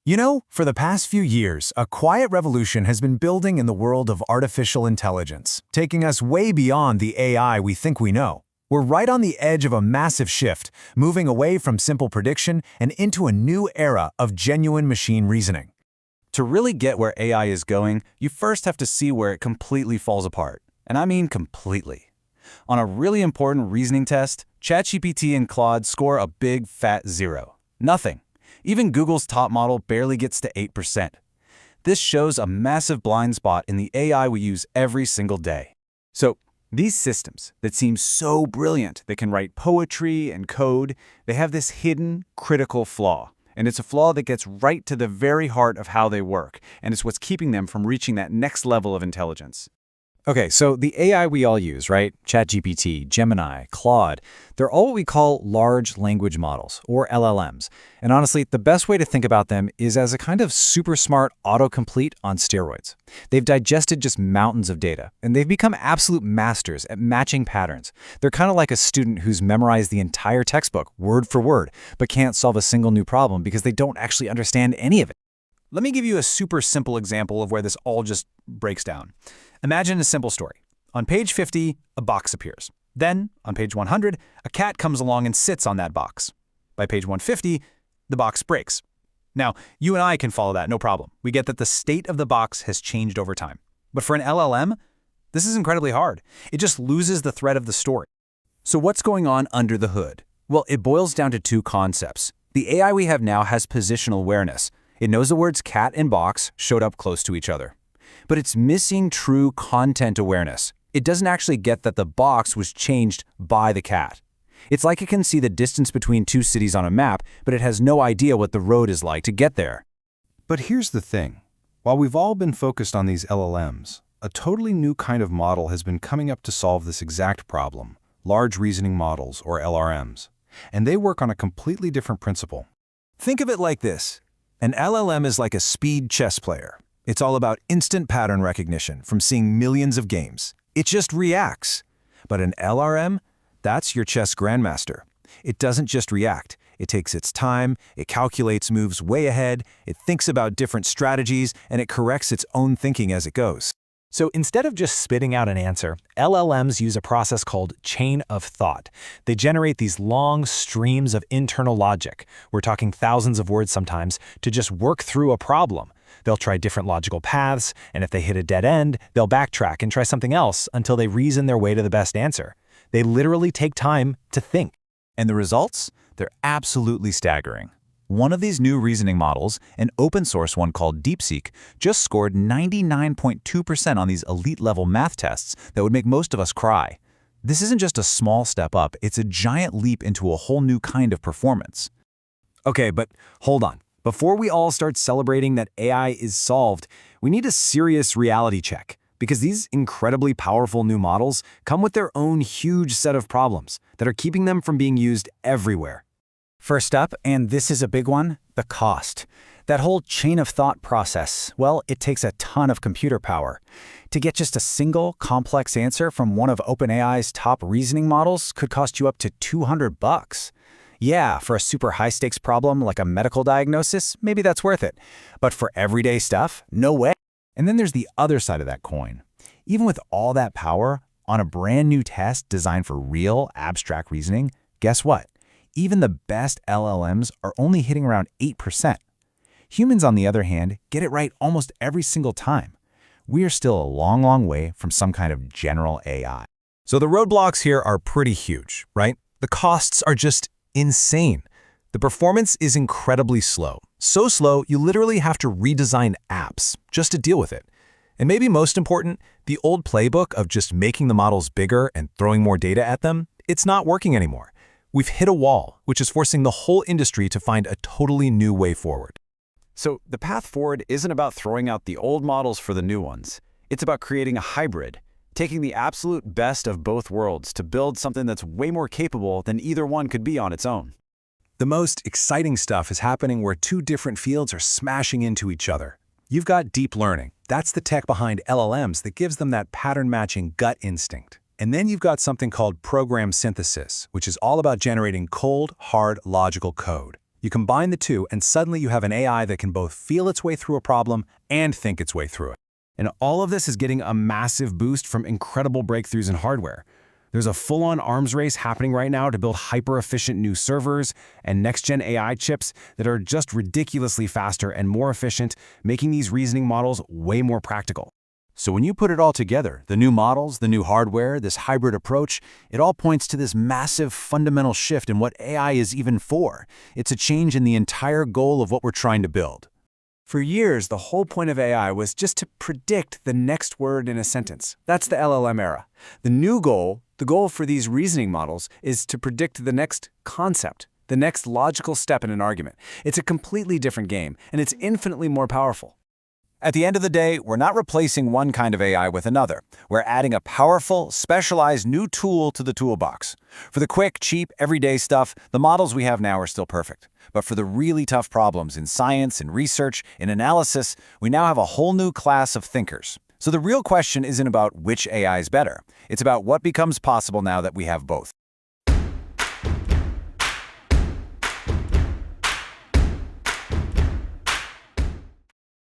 You know, for the past few years, a quiet revolution has been building in the world of artificial intelligence, taking us way beyond the AI we think we know. We're right on the edge of a massive shift, moving away from simple prediction and into a new era of genuine machine reasoning. To really get where AI is going, you first have to see where it completely falls apart. And I mean completely. On a really important reasoning test, ChatGPT and Claude score a big fat 0. Nothing. Even Google's top model barely gets to 8%. This shows a massive blind spot in the AI we use every single day. So, these systems that seem so brilliant, they can write poetry and code, they have this hidden, critical flaw. And it's a flaw that gets right to the very heart of how they work, and it's what's keeping them from reaching that next level of intelligence. Okay, so the AI we all use, right? ChatGPT, Gemini, Claude, they're all what we call large language models, or LLMs. And honestly, the best way to think about them is as a kind of super smart autocomplete on steroids. They've digested just mountains of data, and they've become absolute masters at matching patterns. They're kind of like a student who's memorized the entire textbook, word for word, but can't solve a single new problem because they don't actually understand any of it. Let me give you a super simple example of where this all just breaks down. Imagine a simple story. On page 50, a box appears. Then, on page 100, a cat comes along and sits on that box. By page 150, the box breaks. Now, you and I can follow that, no problem. We get that the state of the box has changed over time. But for an LLM, this is incredibly hard. It just loses the thread of the story. So what's going on under the hood? Well, it boils down to two concepts. The AI we have now has positional awareness. It knows the words cat and box showed up close to each other. But it's missing true content awareness. It doesn't actually get that the box was changed by the cat. It's like it can see the distance between two cities on a map, but it has no idea what the road is like to get there. But here's the thing. While we've all been focused on these LLMs, a totally new kind of model has been coming up to solve this exact problem, large reasoning models, or LRMs. And they work on a completely different principle. Think of it like this. An LLM is like a speed chess player. It's all about instant pattern recognition from seeing millions of games. It just reacts. But an LRM, that's your chess grandmaster. It doesn't just react. It takes its time, it calculates moves way ahead, it thinks about different strategies, and it corrects its own thinking as it goes. So instead of just spitting out an answer, LLMs use a process called chain of thought. They generate these long streams of internal logic. We're talking thousands of words sometimes to just work through a problem. They'll try different logical paths, and if they hit a dead end, they'll backtrack and try something else until they reason their way to the best answer. They literally take time to think. And the results? They're absolutely staggering. One of these new reasoning models, an open-source one called DeepSeek, just scored 99.2% on these elite-level math tests that would make most of us cry. This isn't just a small step up, it's a giant leap into a whole new kind of performance. Okay, but hold on. Before we all start celebrating that AI is solved, we need a serious reality check, because these incredibly powerful new models come with their own huge set of problems that are keeping them from being used everywhere. First up, and this is a big one, the cost. That whole chain of thought process, well, it takes a ton of computer power. To get just a single, complex answer from one of OpenAI's top reasoning models could cost you up to $200. Yeah, for a super high-stakes problem like a medical diagnosis, maybe that's worth it. But for everyday stuff, no way. And then there's the other side of that coin. Even with all that power, on a brand new test designed for real, abstract reasoning, guess what? Even the best LLMs are only hitting around 8%. Humans, on the other hand, get it right almost every single time. We are still a long, long way from some kind of general AI. So the roadblocks here are pretty huge, right? The costs are just insane. The performance is incredibly slow. So slow, you literally have to redesign apps just to deal with it. And maybe most important, the old playbook of just making the models bigger and throwing more data at them, it's not working anymore. We've hit a wall, which is forcing the whole industry to find a totally new way forward. So the path forward isn't about throwing out the old models for the new ones. It's about creating a hybrid, taking the absolute best of both worlds to build something that's way more capable than either one could be on its own. The most exciting stuff is happening where two different fields are smashing into each other. You've got deep learning. That's the tech behind LLMs that gives them that pattern-matching gut instinct. And then you've got something called program synthesis, which is all about generating cold, hard, logical code. You combine the two, and suddenly you have an AI that can both feel its way through a problem and think its way through it. And all of this is getting a massive boost from incredible breakthroughs in hardware. There's a full-on arms race happening right now to build hyper-efficient new servers and next-gen AI chips that are just ridiculously faster and more efficient, making these reasoning models way more practical. So when you put it all together, the new models, the new hardware, this hybrid approach, it all points to this massive fundamental shift in what AI is even for. It's a change in the entire goal of what we're trying to build. For years, the whole point of AI was just to predict the next word in a sentence. That's the LLM era. The new goal, the goal for these reasoning models, is to predict the next concept, the next logical step in an argument. It's a completely different game, and it's infinitely more powerful. At the end of the day, we're not replacing one kind of AI with another. We're adding a powerful, specialized new tool to the toolbox. For the quick, cheap, everyday stuff, the models we have now are still perfect. But for the really tough problems in science, in research, in analysis, we now have a whole new class of thinkers. So the real question isn't about which AI is better. It's about what becomes possible now that we have both.